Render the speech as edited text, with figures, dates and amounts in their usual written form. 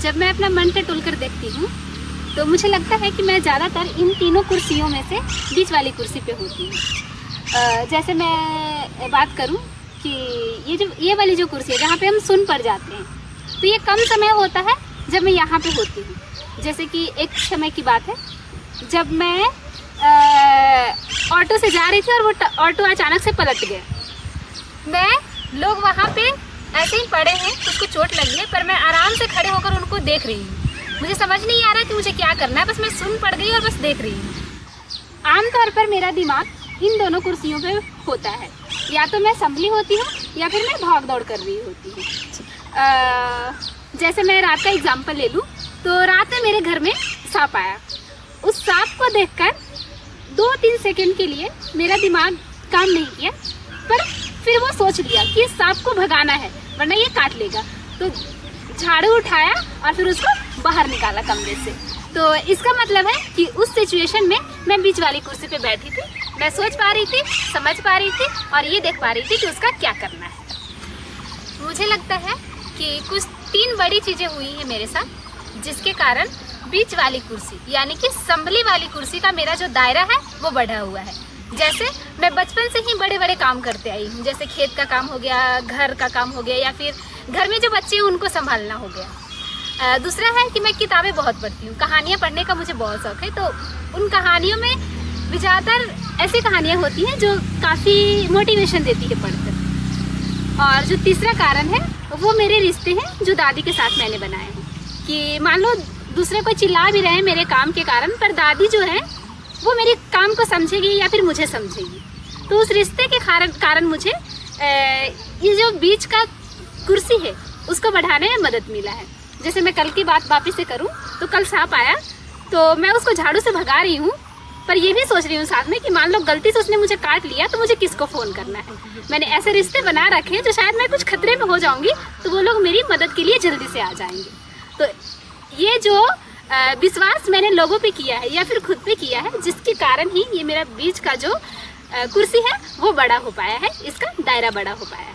जब मैं अपना मन टटोल कर देखती हूँ तो मुझे लगता है कि मैं ज़्यादातर इन तीनों कुर्सियों में से बीच वाली कुर्सी पे होती हूँ। जैसे मैं बात करूँ कि ये वाली जो कुर्सी है जहाँ पे हम सुन पड़ जाते हैं, तो ये कम समय होता है जब मैं यहाँ पे होती हूँ। जैसे कि एक समय की बात है, जब मैं ऑटो से जा रही थी और वो ऑटो अचानक से पलट गया। लोग वहाँ पे ऐसे ही पड़े हैं, उसको चोट लगी है, पर मैं आराम से खड़े होकर उनको देख रही हूँ। मुझे समझ नहीं आ रहा कि मुझे क्या करना है, बस मैं सुन पड़ गई और बस देख रही हूँ। आमतौर पर मेरा दिमाग इन दोनों कुर्सियों पे होता है, या तो मैं संभली होती हूँ या फिर मैं भाग दौड़ कर रही होती हूँ। जैसे मैं रात का एग्जाम्पल ले लूँ तो रात में मेरे घर में सांप आया। उस सांप को देखकर 2-3 सेकंड के लिए मेरा दिमाग काम नहीं किया, पर फिर वो सोच लिया कि इस सांप को भगाना है वरना ये काट लेगा। तो झाड़ू उठाया और फिर उसको बाहर निकाला कमरे से। तो इसका मतलब है कि उस सिचुएशन में मैं बीच वाली कुर्सी पे बैठी थी। मैं सोच पा रही थी, समझ पा रही थी और ये देख पा रही थी कि उसका क्या करना है। मुझे लगता है कि कुछ 3 बड़ी चीज़ें हुई हैं मेरे साथ, जिसके कारण बीच वाली कुर्सी यानी कि संभली वाली कुर्सी का मेरा जो दायरा है वो बढ़ा हुआ है। जैसे मैं बचपन से ही बड़े बड़े काम करते आई हूँ, जैसे खेत का काम हो गया, घर का काम हो गया, या फिर घर में जो बच्चे हैं उनको संभालना हो गया। दूसरा है कि मैं किताबें बहुत पढ़ती हूँ, कहानियाँ पढ़ने का मुझे बहुत शौक है। तो उन कहानियों में ज़्यादातर ऐसी कहानियाँ होती हैं जो काफ़ी मोटिवेशन देती है पढ़कर। और जो तीसरा कारण है वो मेरे रिश्ते हैं जो दादी के साथ मैंने बनाए हैं। कि मान लो दूसरे को चिल्ला भी रहे हैं मेरे काम के कारण, पर दादी जो है वो मेरे काम को समझेगी या फिर मुझे समझेगी। तो उस रिश्ते के कारण मुझे ये जो बीच का कुर्सी है उसको बढ़ाने में मदद मिला है। जैसे मैं कल की बात वापस से करूं तो कल सांप आया तो मैं उसको झाड़ू से भगा रही हूं, पर ये भी सोच रही हूँ साथ में कि मान लो गलती से उसने मुझे काट लिया तो मुझे किसको फ़ोन करना है। मैंने ऐसे रिश्ते बना रखे हैं जो शायद मैं कुछ खतरे में हो जाऊंगी तो वो लोग मेरी मदद के लिए जल्दी से आ जाएंगे। तो ये जो विश्वास मैंने लोगों पे किया है या फिर खुद पे किया है, जिसके कारण ही ये मेरा बीच का जो कुर्सी है वो बड़ा हो पाया है, इसका दायरा बड़ा हो पाया है।